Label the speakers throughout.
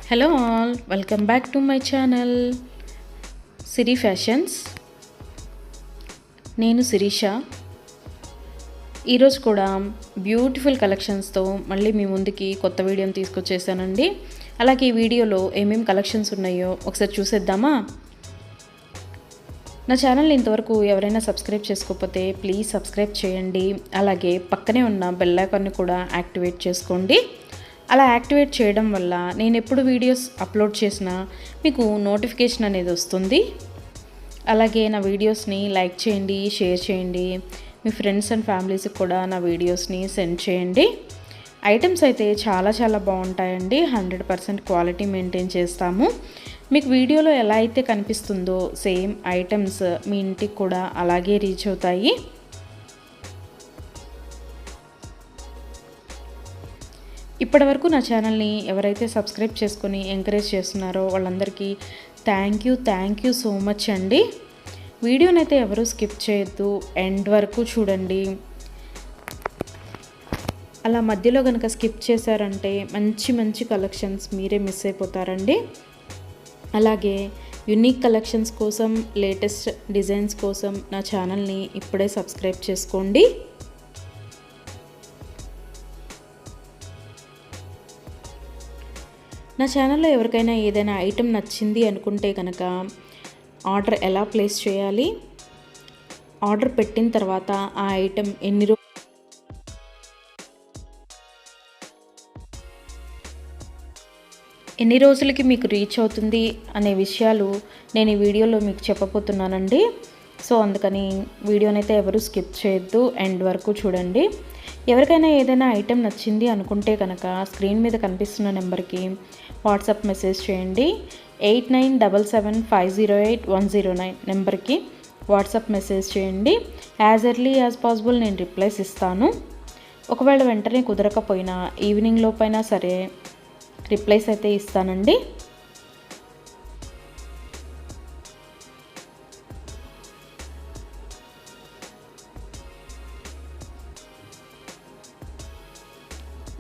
Speaker 1: Hello all, welcome back to my channel Siri fashions. నేను శిరీష. ఈరోజు కూడా బ్యూటిఫుల్ కలెక్షన్స్తో మళ్ళీ మీ ముందుకి కొత్త వీడియోని తీసుకొచ్చేసానండి. అలాగే ఈ వీడియోలో ఏమేమి కలెక్షన్స్ ఉన్నాయో ఒకసారి చూసేద్దామా? నా ఛానల్ని ఇంతవరకు ఎవరైనా సబ్స్క్రైబ్ చేసుకోకపోతే ప్లీజ్ సబ్స్క్రైబ్ చేయండి. అలాగే పక్కనే ఉన్న బెల్ ఐకాన్ని కూడా యాక్టివేట్ చేసుకోండి. అలా యాక్టివేట్ చేయడం వల్ల నేను ఎప్పుడు వీడియోస్ అప్లోడ్ చేసినా మీకు నోటిఫికేషన్ అనేది వస్తుంది. అలాగే నా వీడియోస్ని లైక్ చేయండి, షేర్ చేయండి. మీ ఫ్రెండ్స్ అండ్ ఫ్యామిలీస్కి కూడా నా వీడియోస్ని సెండ్ చేయండి. ఐటమ్స్ అయితే చాలా బాగుంటాయండి. 100% క్వాలిటీ మెయింటైన్ చేస్తాము. మీకు వీడియోలో ఎలా అయితే కనిపిస్తుందో సేమ్ ఐటమ్స్ మీ ఇంటికి కూడా అలాగే రీచ్ అవుతాయి. ఇప్పటివరకు నా ఛానల్ని ఎవరైతే సబ్స్క్రైబ్ చేసుకొని ఎంకరేజ్ చేస్తున్నారో వాళ్ళందరికీ థ్యాంక్ యూ సో మచ్ అండి. వీడియోనైతే ఎవరు స్కిప్ చేయొద్దు, ఎండ్ వరకు చూడండి. అలా మధ్యలో కనుక స్కిప్ చేశారంటే మంచి కలెక్షన్స్ మీరే మిస్ అయిపోతారండి. అలాగే యూనిక్ కలెక్షన్స్ కోసం, లేటెస్ట్ డిజైన్స్ కోసం నా ఛానల్ని ఇప్పుడే సబ్స్క్రైబ్ చేసుకోండి. నా ఛానల్లో ఎవరికైనా ఏదైనా ఐటెం నచ్చింది అనుకుంటే కనుక ఆర్డర్ ఎలా ప్లేస్ చేయాలి, ఆర్డర్ పెట్టిన తర్వాత ఆ ఐటెం ఎన్ని రోజులకి మీకు రీచ్ అవుతుంది అనే విషయాలు నేను ఈ వీడియోలో మీకు చెప్పబోతున్నానండి. సో అందుకని వీడియోనైతే ఎవరు స్కిప్ చేయొద్దు, ఎండ్ వరకు చూడండి. ఎవరికైనా ఏదైనా ఐటెం నచ్చింది అనుకుంటే కనుక స్క్రీన్ మీద కనిపిస్తున్న నెంబర్కి వాట్సాప్ మెసేజ్ చేయండి. 8977508109 నెంబర్కి వాట్సాప్ మెసేజ్ చేయండి. యాజ్ ఎర్లీ యాజ్ పాసిబుల్ నేను రిప్లైస్ ఇస్తాను. ఒకవేళ వెంటనే కుదరకపోయినా ఈవినింగ్ లోపైనా సరే రిప్లైస్ అయితే ఇస్తానండి.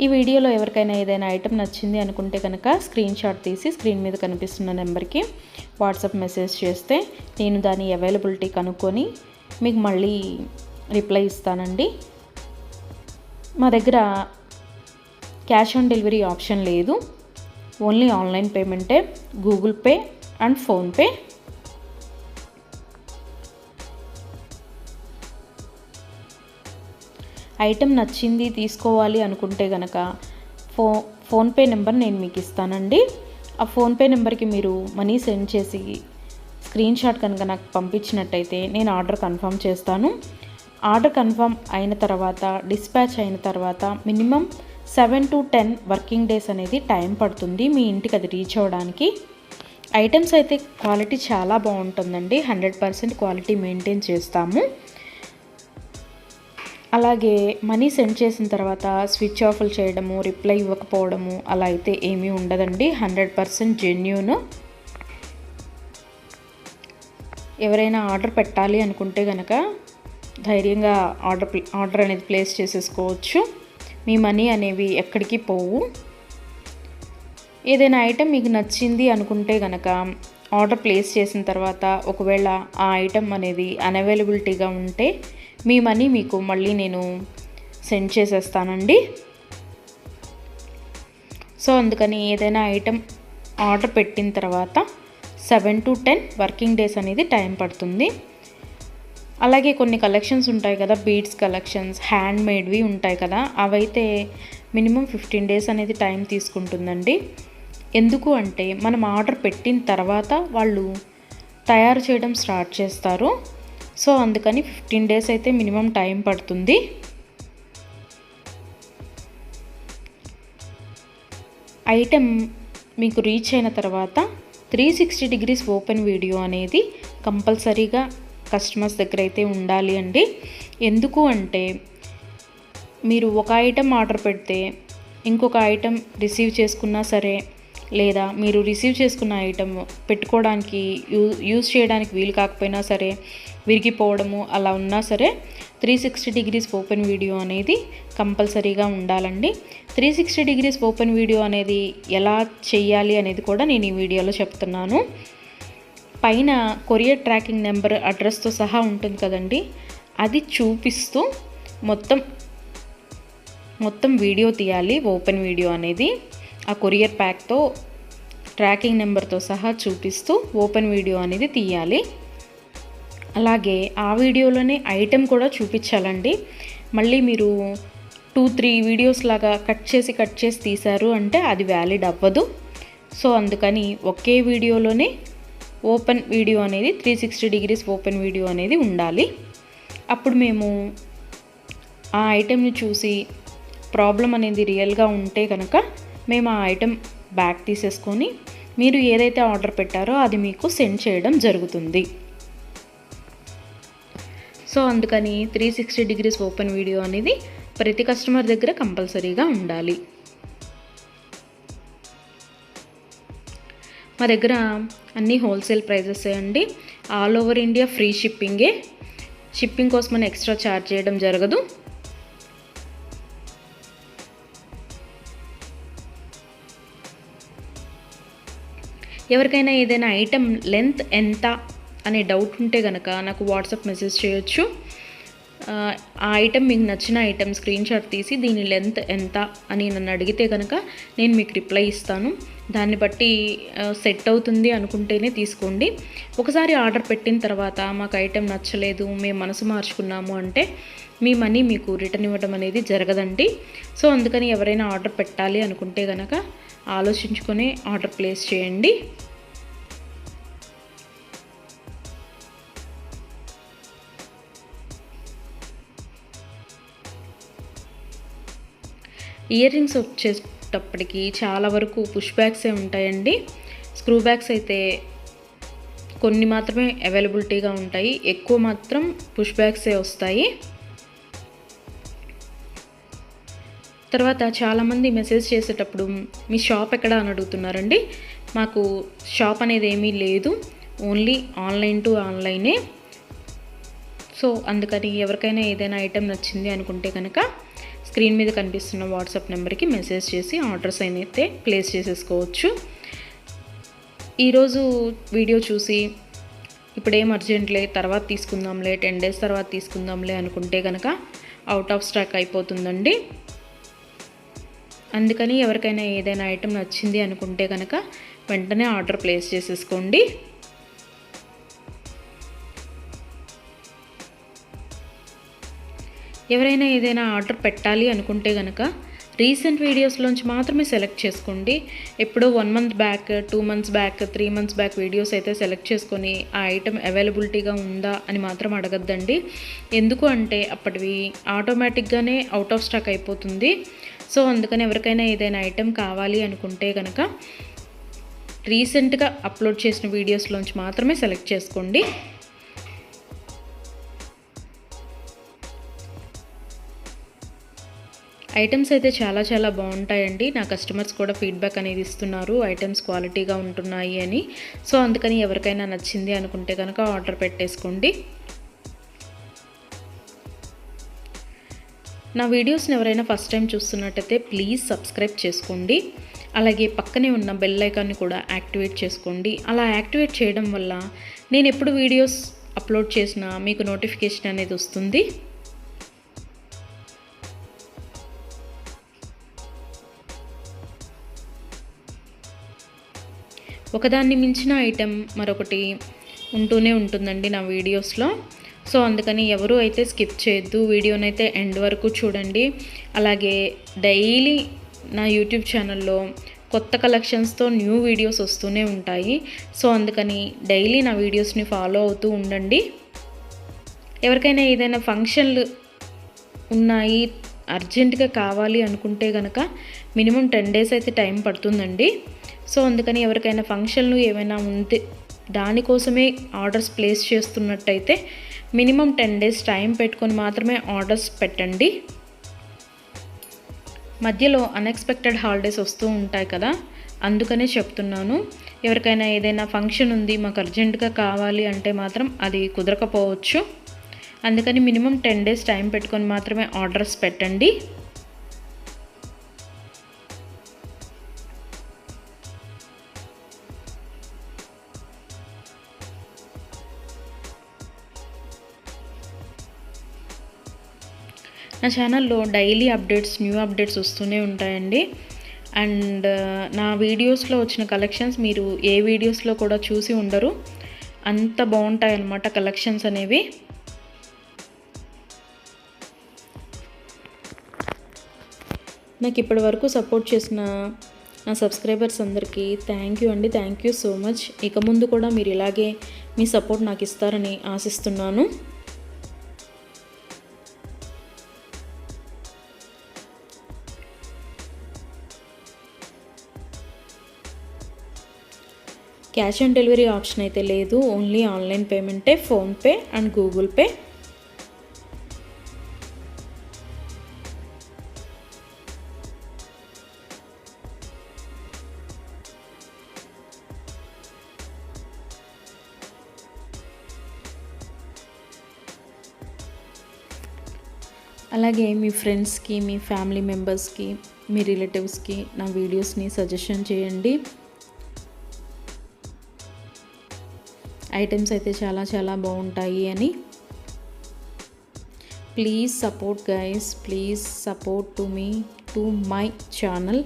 Speaker 1: ఈ వీడియోలో ఎవరికైనా ఏదైనా ఐటెం నచ్చింది అనుకుంటే కనుక స్క్రీన్ షాట్ తీసి స్క్రీన్ మీద కనిపిస్తున్న నెంబర్కి వాట్సాప్ మెసేజ్ చేస్తే నేను దాని అవైలబిలిటీ కనుక్కొని మీకు మళ్ళీ రిప్లై ఇస్తానండి. మా దగ్గర క్యాష్ ఆన్ డెలివరీ ఆప్షన్ లేదు. ఓన్లీ ఆన్లైన్ పేమెంటే, Google Pay and PhonePe. Item నచ్చింది తీసుకోవాలి అనుకుంటే కనుక ఫోన్పే నెంబర్ నేను మీకు ఇస్తానండి. ఆ ఫోన్పే నెంబర్కి మీరు మనీ సెండ్ చేసి స్క్రీన్ షాట్ కనుక నాకు పంపించినట్టయితే నేను ఆర్డర్ కన్ఫర్మ్ చేస్తాను. ఆర్డర్ కన్ఫర్మ్ అయిన తర్వాత, డిస్పాచ్ అయిన తర్వాత మినిమం 7 to 10 వర్కింగ్ డేస్ అనేది టైం పడుతుంది మీ ఇంటికి అది రీచ్ అవ్వడానికి. ఐటమ్స్ అయితే క్వాలిటీ చాలా బాగుంటుందండి. 100% క్వాలిటీ మెయింటైన్ చేస్తాము. అలాగే మనీ సెండ్ చేసిన తర్వాత స్విచ్ ఆఫ్లు చేయడము, రిప్లై ఇవ్వకపోవడము అలా అయితే ఏమీ ఉండదండి. 100% జెన్యూన్. ఎవరైనా ఆర్డర్ పెట్టాలి అనుకుంటే కనుక ధైర్యంగా ఆర్డర్ అనేది ప్లేస్ చేసేసుకోవచ్చు. మీ మనీ అనేవి ఎక్కడికి పోవు. ఏదైనా ఐటెం మీకు నచ్చింది అనుకుంటే కనుక ఆర్డర్ ప్లేస్ చేసిన తర్వాత ఒకవేళ ఆ ఐటెం అనేది అన్అవైలబిలిటీగా ఉంటే మీ మనీ మీకు మళ్ళీ నేను సెండ్ చేసేస్తానండి. సో అందుకని ఏదైనా ఐటెం ఆర్డర్ పెట్టిన తర్వాత 7 to 10 వర్కింగ్ డేస్ అనేది టైం పడుతుంది. అలాగే కొన్ని కలెక్షన్స్ ఉంటాయి కదా, బీడ్స్ కలెక్షన్స్, హ్యాండ్ మేడ్వి ఉంటాయి కదా, అవైతే మినిమం 15 డేస్ అనేది టైం తీసుకుంటుందండి. ఎందుకు అంటే మనం ఆర్డర్ పెట్టిన తర్వాత వాళ్ళు తయారు చేయడం స్టార్ట్ చేస్తారు. సో అందుకని 15 డేస్ అయితే మినిమం టైం పడుతుంది. ఐటెం మీకు రీచ్ అయిన తర్వాత 360 degrees ఓపెన్ వీడియో అనేది కంపల్సరీగా కస్టమర్స్ దగ్గర అయితే ఉండాలి అండి. ఎందుకు అంటే మీరు ఒక ఐటెం ఆర్డర్ పెడితే ఇంకొక ఐటెం రిసీవ్ చేసుకున్నా సరే లేదా మీరు రిసీవ్ చేసుకున్న ఐటమ్ పెట్టుకోవడానికి యూజ్ చేయడానికి వీలు కాకపోయినా సరే, విరిగిపోవడము అలా ఉన్నా సరే 360 డిగ్రీస్ ఓపెన్ వీడియో అనేది కంపల్సరీగా ఉండాలండి. 360 డిగ్రీస్ ఓపెన్ వీడియో అనేది ఎలా చేయాలి అనేది కూడా నేను ఈ వీడియోలో చెప్తున్నాను. పైన కొరియర్ ట్రాకింగ్ నెంబర్ అడ్రస్తో సహా ఉంటుంది కదండి, అది చూపిస్తూ మొత్తం వీడియో తీయాలి. ఓపెన్ వీడియో అనేది ఆ కొరియర్ ప్యాక్తో ట్రాకింగ్ నెంబర్తో సహా చూపిస్తూ ఓపెన్ వీడియో అనేది తీయాలి. అలాగే ఆ వీడియోలోనే ఐటెం కూడా చూపించాలండి. మళ్ళీ మీరు 2-3 వీడియోస్ లాగా కట్ చేసి తీశారు అంటే అది వ్యాలిడ్ అవ్వదు. సో అందుకని ఒకే వీడియోలోనే ఓపెన్ వీడియో అనేది 360 డిగ్రీస్ ఓపెన్ వీడియో అనేది ఉండాలి. అప్పుడు మేము ఆ ఐటెంని చూసి ప్రాబ్లం అనేది రియల్గా ఉంటే కనుక మేము ఆ ఐటెం బ్యాక్ తీసేసుకొని మీరు ఏదైతే ఆర్డర్ పెట్టారో అది మీకు సెండ్ చేయడం జరుగుతుంది. సో అందుకని 360 డిగ్రీస్ ఓపెన్ వీడియో అనేది ప్రతి కస్టమర్ దగ్గర కంపల్సరీగా ఉండాలి. మా దగ్గర అన్నీ హోల్సేల్ ప్రైజెస్ అండి. ఆల్ ఓవర్ ఇండియా ఫ్రీ షిప్పింగే. షిప్పింగ్ కోసం మనం ఎక్స్ట్రా ఛార్జ్ చేయడం జరగదు. ఎవరికైనా ఏదైనా ఐటెం లెంత్ ఎంత అనే డౌట్ ఉంటే కనుక నాకు వాట్సాప్ మెసేజ్ చేయొచ్చు. ఆ ఐటెం మీకు నచ్చిన ఐటెం స్క్రీన్ షాట్ తీసి దీని లెంత్ ఎంత అని నన్ను అడిగితే కనుక నేను మీకు రిప్లై ఇస్తాను. దాన్ని బట్టి సెట్ అవుతుంది అనుకుంటేనే తీసుకోండి. ఒకసారి ఆర్డర్ పెట్టిన తర్వాత మాకు ఐటెం నచ్చలేదు, మేము మనసు మార్చుకున్నాము అంటే మీ మనీ మీకు రిటర్న్ ఇవ్వడం అనేది జరగదండి. సో అందుకని ఎవరైనా ఆర్డర్ పెట్టాలి అనుకుంటే కనుక ఆలోచించుకొని ఆర్డర్ ప్లేస్ చేయండి. ఇయర్ రింగ్స్ వచ్చేటప్పటికి చాలా వరకు పుష్ బ్యాగ్సే ఉంటాయండి. స్క్రూ బ్యాగ్స్ అయితే కొన్ని మాత్రమే అవైలబిలిటీగా ఉంటాయి, ఎక్కువ మాత్రం పుష్ బ్యాగ్సే వస్తాయి. తర్వాత చాలామంది మెసేజ్ చేసేటప్పుడు మీ షాప్ ఎక్కడ అని అడుగుతున్నారండి. మాకు షాప్ అనేది ఏమీ లేదు, ఓన్లీ ఆన్లైన్ టు ఆన్లైనే. సో అందుకని ఎవరికైనా ఏదైనా ఐటెం నచ్చింది అనుకుంటే కనుక స్క్రీన్ మీద కనిపిస్తున్న వాట్సాప్ నెంబర్కి మెసేజ్ చేసి ఆర్డర్స్ అయితే ప్లేస్ చేసేసుకోవచ్చు. ఈరోజు వీడియో చూసి ఇప్పుడేం అర్జెంట్లే తర్వాత తీసుకుందాంలే, 10 days తర్వాత తీసుకుందాంలే అనుకుంటే కనుక అవుట్ ఆఫ్ స్టాక్ అయిపోతుందండి. అందుకని ఎవరికైనా ఏదైనా ఐటెం నచ్చింది అనుకుంటే కనుక వెంటనే ఆర్డర్ ప్లేస్ చేసేసుకోండి. ఎవరైనా ఏదైనా ఆర్డర్ పెట్టాలి అనుకుంటే కనుక రీసెంట్ వీడియోస్లోంచి మాత్రమే సెలెక్ట్ చేసుకోండి. ఎప్పుడో 1 month back, 2 months back, 3 months back videos అయితే సెలెక్ట్ చేసుకొని ఆ ఐటెం అవైలబిలిటీగా ఉందా అని మాత్రం అడగద్దండి. ఎందుకు అంటే అప్పటివి ఆటోమేటిక్గానే అవుట్ ఆఫ్ స్టాక్ అయిపోతుంది. సో అందుకని ఎవరికైనా ఏదైనా ఐటెం కావాలి అనుకుంటే కనుక రీసెంట్గా అప్లోడ్ చేసిన వీడియోస్లోంచి మాత్రమే సెలెక్ట్ చేసుకోండి. ఐటమ్స్ అయితే చాలా బాగుంటాయండి. నా కస్టమర్స్ కూడా ఫీడ్బ్యాక్ అనేది ఇస్తున్నారు, ఐటమ్స్ క్వాలిటీగా ఉంటున్నాయి అని. సో అందుకని ఎవరికైనా నచ్చింది అనుకుంటే కనుక ఆర్డర్ పెట్టేసుకోండి. నా వీడియోస్ని ఎవరైనా ఫస్ట్ టైం చూస్తున్నట్టయితే ప్లీజ్ సబ్స్క్రైబ్ చేసుకోండి. అలాగే పక్కనే ఉన్న బెల్ ఐకాన్ని కూడా యాక్టివేట్ చేసుకోండి. అలా యాక్టివేట్ చేయడం వల్ల నేను ఎప్పుడు వీడియోస్ అప్లోడ్ చేసినా మీకు నోటిఫికేషన్ అనేది వస్తుంది. ఒకదాన్ని మించిన ఐటెం మరొకటి ఉంటూనే ఉంటుందండి నా వీడియోస్లో. సో అందుకని ఎవరు అయితే స్కిప్ చేయొద్దు, వీడియోనైతే ఎండ్ వరకు చూడండి. అలాగే డైలీ నా యూట్యూబ్ ఛానల్లో కొత్త కలెక్షన్స్తో న్యూ వీడియోస్ వస్తూనే ఉంటాయి. సో అందుకని డైలీ నా వీడియోస్ని ఫాలో అవుతూ ఉండండి. ఎవరికైనా ఏదైనా ఫంక్షన్లు ఉన్నాయి, అర్జెంటుగా కావాలి అనుకుంటే కనుక మినిమం 10 days అయితే టైం పడుతుందండి. సో అందుకని ఎవరికైనా ఫంక్షన్లు ఏమైనా ఉంటే దానికోసమే ఆర్డర్స్ ప్లేస్ చేస్తున్నట్టయితే మినిమం 10 days టైం పెట్టుకొని మాత్రమే ఆర్డర్స్ పెట్టండి. మధ్యలో అన్ఎక్స్పెక్టెడ్ హాలిడేస్ వస్తూ ఉంటాయి కదా, అందుకనే చెప్తున్నాను. ఎవరికైనా ఏదైనా ఫంక్షన్ ఉంది, మాకు అర్జెంటుగా కావాలి అంటే మాత్రం అది కుదరకపోవచ్చు. అందుకని మినిమం 10 డేస్ టైం పెట్టుకొని మాత్రమే ఆర్డర్స్ పెట్టండి. నా ఛానల్లో డైలీ అప్డేట్స్, న్యూ అప్డేట్స్ వస్తూనే ఉంటాయండి. అండ్ నా వీడియోస్లో వచ్చిన కలెక్షన్స్ మీరు ఏ వీడియోస్లో కూడా చూసి ఉండరు, అంత బాగుంటాయి అన్నమాట కలెక్షన్స్ అనేవి. నాకు ఇప్పటి వరకు సపోర్ట్ చేసిన నా సబ్స్క్రైబర్స్ అందరికీ థ్యాంక్ యూ అండి. Thank you so much. ఇక ముందు కూడా మీరు ఇలాగే మీ సపోర్ట్ నాకు ఇస్తారని ఆశిస్తున్నాను. క్యాష్ ఆన్ డెలివరీ ఆప్షన్ అయితే లేదు, ఓన్లీ ఆన్లైన్ పేమెంటే, ఫోన్పే అండ్ గూగుల్ పే. అలాగే మీ ఫ్రెండ్స్కి, మీ ఫ్యామిలీ మెంబర్స్కి, మీ రిలేటివ్స్కి నా వీడియోస్ని సజెషన్ చేయండి. ఐటమ్స్ అయితే చాలా బాగుంటాయి అని. Please support guys, please support to my channel.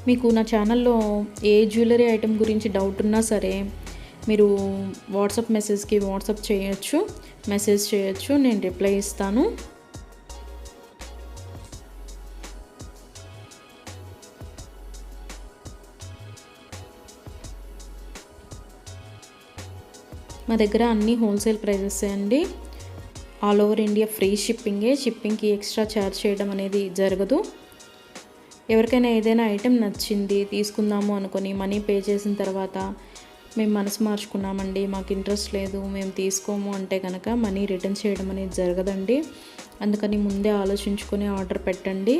Speaker 1: మీకు నా ఛానల్లో ఏ జ్యువెలరీ ఐటెం గురించి డౌట్ ఉన్నా సరే మీరు వాట్సాప్ మెసేజ్కి మెసేజ్ చేయొచ్చు, నేను రిప్లై ఇస్తాను. మా దగ్గర అన్నీ హోల్సేల్ ప్రైజెస్ అండి. ఆల్ ఓవర్ ఇండియా ఫ్రీ షిప్పింగ్కి ఎక్స్ట్రా ఛార్జ్ చేయడం అనేది జరగదు. ఎవరికైనా ఏదైనా ఐటెం నచ్చింది తీసుకుందాము అనుకొని మనీ పే చేసిన తర్వాత మేము మనసు మార్చుకున్నామండి, మాకు ఇంట్రెస్ట్ లేదు, మేము తీసుకోము అంటే కనుక మనీ రిటర్న్ చేయడం అనేది జరగదండి. అందుకని ముందే ఆలోచించుకొని ఆర్డర్ పెట్టండి.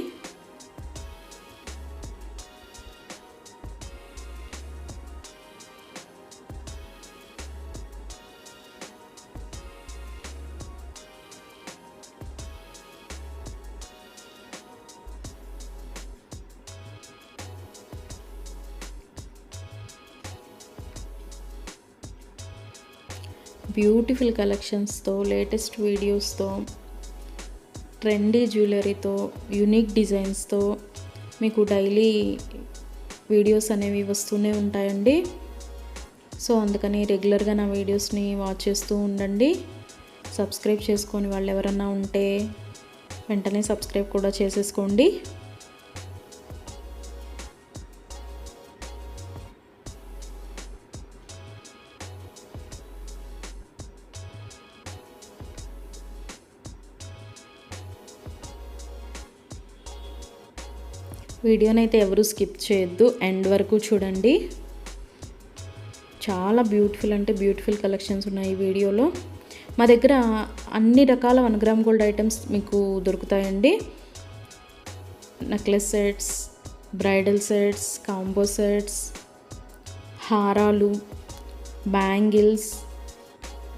Speaker 1: బ్యూటిఫుల్ కలెక్షన్స్తో, లేటెస్ట్ వీడియోస్తో, ట్రెండీ జ్యువెలరీతో, యూనిక్ డిజైన్స్తో మీకు డైలీ వీడియోస్ అనేవి వస్తూనే ఉంటాయండి. సో అందుకని రెగ్యులర్గా నా వీడియోస్ని వాచ్ చేస్తూ ఉండండి. సబ్స్క్రైబ్ చేసుకొని వాళ్ళు ఎవరన్నా ఉంటే వెంటనే సబ్స్క్రైబ్ కూడా చేసేసుకోండి. వీడియోనైతే ఎవరు స్కిప్ చేయొద్దు, ఎండ్ వరకు చూడండి. చాలా బ్యూటిఫుల్ కలెక్షన్స్ ఉన్నాయి ఈ వీడియోలో. మా దగ్గర అన్ని రకాల 1 గ్రామ్ గోల్డ్ ఐటమ్స్ మీకు దొరుకుతాయండి. Necklace sets, bridal sets, combo sets, హారాలు, bangles,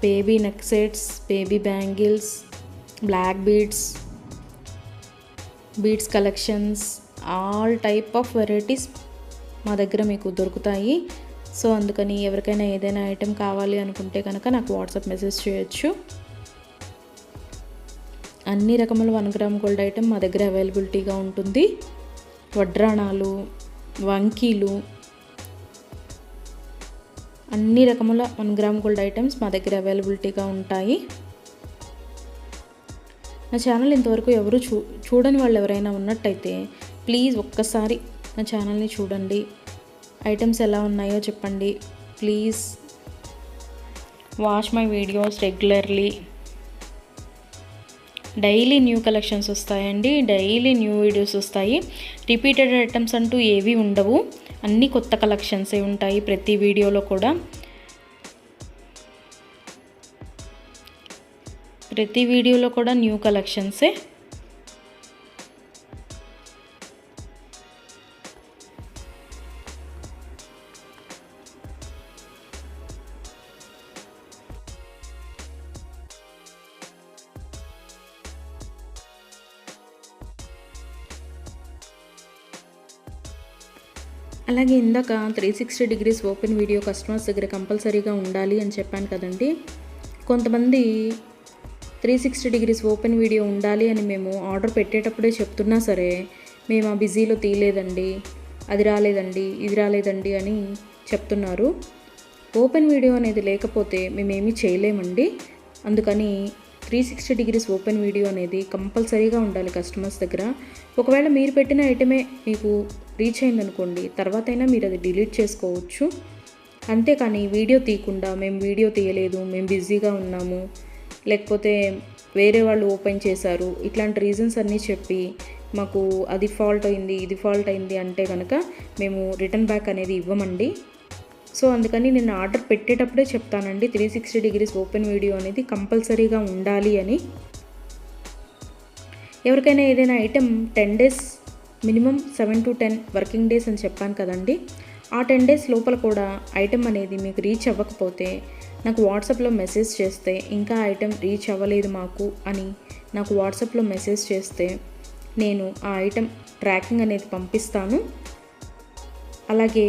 Speaker 1: baby neck sets, baby bangles, black beads collections, all type of varieties మా దగ్గర మీకు దొరుకుతాయి. సో అందుకని ఎవరికైనా ఏదైనా ఐటెం కావాలి అనుకుంటే కనుక నాకు వాట్సాప్ మెసేజ్ చేయొచ్చు. అన్ని రకముల 1 గ్రామ్ గోల్డ్ ఐటెం మా దగ్గర అవైలబిలిటీగా ఉంటుంది. వడ్రాణాలు, వంకీలు, అన్ని రకముల 1 గ్రామ్ గోల్డ్ ఐటమ్స్ మా దగ్గర అవైలబిలిటీగా ఉంటాయి. నా ఛానల్ ఇంతవరకు ఎవరు చూడని వాళ్ళు ఎవరైనా ఉన్నట్టయితే ప్లీజ్ ఒక్కసారి నా ఛానల్ని చూడండి. ఐటమ్స్ ఎలా ఉన్నాయో చెప్పండి. Please watch my videos regularly. Daily new collections వస్తాయండి, డైలీ న్యూ వీడియోస్ వస్తాయి. రిపీటెడ్ ఐటమ్స్ అంటూ ఏవి ఉండవు, అన్నీ కొత్త కలెక్షన్సే ఉంటాయి ప్రతి వీడియోలో కూడా. ప్రతి వీడియోలో కూడా న్యూ కలెక్షన్సే. అలాగే ఇందాక 360 డిగ్రీస్ ఓపెన్ వీడియో కస్టమర్స్ దగ్గర కంపల్సరీగా ఉండాలి అని చెప్పాను కదండి. కొంతమంది 360 డిగ్రీస్ ఓపెన్ వీడియో ఉండాలి అని మేము ఆర్డర్ పెట్టేటప్పుడే చెప్తున్నా సరే, మేము ఆ బిజీలో తీయలేదండి, అది రాలేదండి, ఇది రాలేదండి అని చెప్తున్నారు. ఓపెన్ వీడియో అనేది లేకపోతే మేమేమీ చేయలేమండి. అందుకని 360 డిగ్రీస్ ఓపెన్ వీడియో అనేది కంపల్సరీగా ఉండాలి కస్టమర్స్ దగ్గర. ఒకవేళ మీరు పెట్టిన ఐటమే మీకు రీచ్ అయిందనుకోండి, తర్వాత అయినా మీరు అది డిలీట్ చేసుకోవచ్చు. అంతేకాని వీడియో తీయకుండా మేము వీడియో తీయలేదు, మేము బిజీగా ఉన్నాము, లేకపోతే వేరే వాళ్ళు ఓపెన్ చేశారు, ఇట్లాంటి రీజన్స్ అన్నీ చెప్పి మాకు అది ఫాల్ట్ అయింది, ఇది ఫాల్ట్ అయింది అంటే కనుక మేము రిటర్న్ బ్యాక్ అనేది ఇవ్వమండి. సో అందుకని నేను ఆర్డర్ పెట్టేటప్పుడే చెప్తానండి 360 డిగ్రీస్ ఓపెన్ వీడియో అనేది కంపల్సరీగా ఉండాలి అని. ఎవరికైనా ఏదైనా item 10 days minimum 7 to 10 working days అని చెప్పాను కదండి. ఆ 10 డేస్ లోపల కూడా ఐటెం అనేది మీకు రీచ్ అవ్వకపోతే నాకు వాట్సాప్లో మెసేజ్ చేస్తే, ఇంకా ఐటెం రీచ్ అవ్వలేదు మాకు అని నాకు వాట్సాప్లో మెసేజ్ చేస్తే నేను ఆ ఐటెం ట్రాకింగ్ అనేది పంపిస్తాను. అలాగే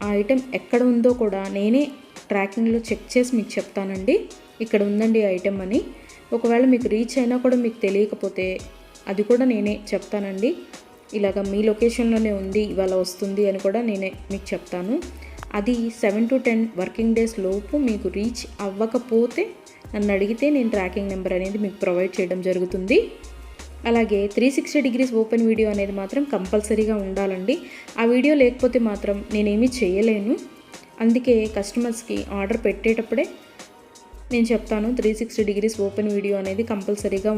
Speaker 1: ఆ ఐటెం ఎక్కడ ఉందో కూడా నేనే ట్రాకింగ్లో చెక్ చేసి మీకు చెప్తానండి, ఇక్కడ ఉందండి ఐటెం అని. ఒకవేళ మీకు రీచ్ అయినా కూడా మీకు తెలియకపోతే అది కూడా నేనే చెప్తానండి. ఇలాగ మీ లొకేషన్లోనే ఉంది, ఇవాళ వస్తుంది అని కూడా నేనే మీకు చెప్తాను. అది 7 to 10 వర్కింగ్ డేస్ లోపు మీకు రీచ్ అవ్వకపోతే నన్ను అడిగితే నేను ట్రాకింగ్ నెంబర్ అనేది మీకు ప్రొవైడ్ చేయడం జరుగుతుంది. అలాగే 360 డిగ్రీస్ ఓపెన్ వీడియో అనేది మాత్రం కంపల్సరీగా ఉండాలండి. ఆ వీడియో లేకపోతే మాత్రం నేనేమీ చేయలేను. అందుకే కస్టమర్స్కి ఆర్డర్ పెట్టేటప్పుడే నేను చెప్తాను 360 డిగ్రీస్ ఓపెన్ వీడియో అనేది కంపల్సరీగా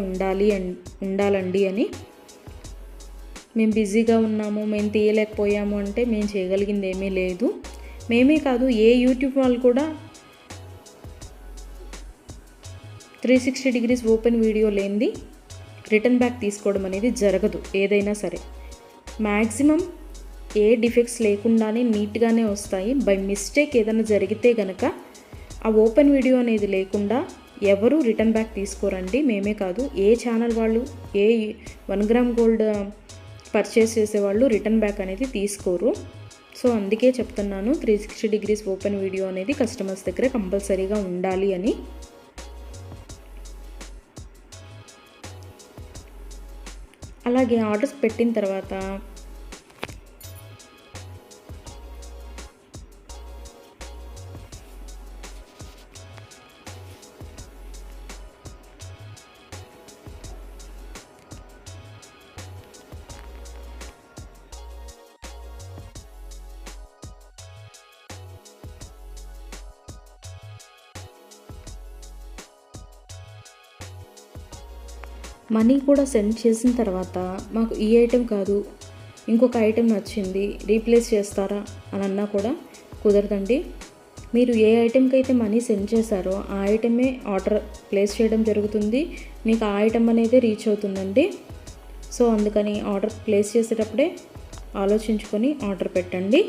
Speaker 1: ఉండాలండి అని. మేము బిజీగా ఉన్నాము, మేము తీయలేకపోయాము అంటే మేము చేయగలిగింది ఏమీ లేదు. మేమే కాదు, ఏ యూట్యూబ్ వాళ్ళు కూడా 360 డిగ్రీస్ ఓపెన్ వీడియో లేనిది రిటర్న్ బ్యాక్ తీసుకోవడం అనేది జరగదు. ఏదైనా సరే మ్యాక్సిమం ఏ డిఫెక్ట్స్ లేకుండానే నీట్గానే వస్తాయి. బై మిస్టేక్ ఏదైనా జరిగితే కనుక ఆ ఓపెన్ వీడియో అనేది లేకుండా ఎవరు రిటర్న్ బ్యాక్ తీసుకోరండి. మేమే కాదు, ఏ ఛానల్ వాళ్ళు, ఏ 1 గ్రామ్ గోల్డ్ పర్చేస్ చేసేవాళ్ళు రిటర్న్ బ్యాక్ అనేది తీసుకోరు. సో అందుకే చెప్తున్నాను 360 డిగ్రీస్ ఓపెన్ వీడియో అనేది కస్టమర్స్ దగ్గర కంపల్సరీగా ఉండాలి అని. అలాగే ఆర్డర్స్ పెట్టిన తర్వాత మనీ కూడా సెండ్ చేసిన తర్వాత మాకు ఈ ఐటెం కాదు, ఇంకొక ఐటెం నచ్చింది, రీప్లేస్ చేస్తారా అని అన్నా కూడా కుదరదండి. మీరు ఏ ఐటెంకి అయితే మనీ సెండ్ చేశారో ఆ ఐటమే ఆర్డర్ ప్లేస్ చేయడం జరుగుతుంది. మీకు ఆ ఐటెం అనేది రీచ్ అవుతుందండి. సో అందుకని ఆర్డర్ ప్లేస్ చేసేటప్పుడే ఆలోచించుకొని ఆర్డర్ పెట్టండి.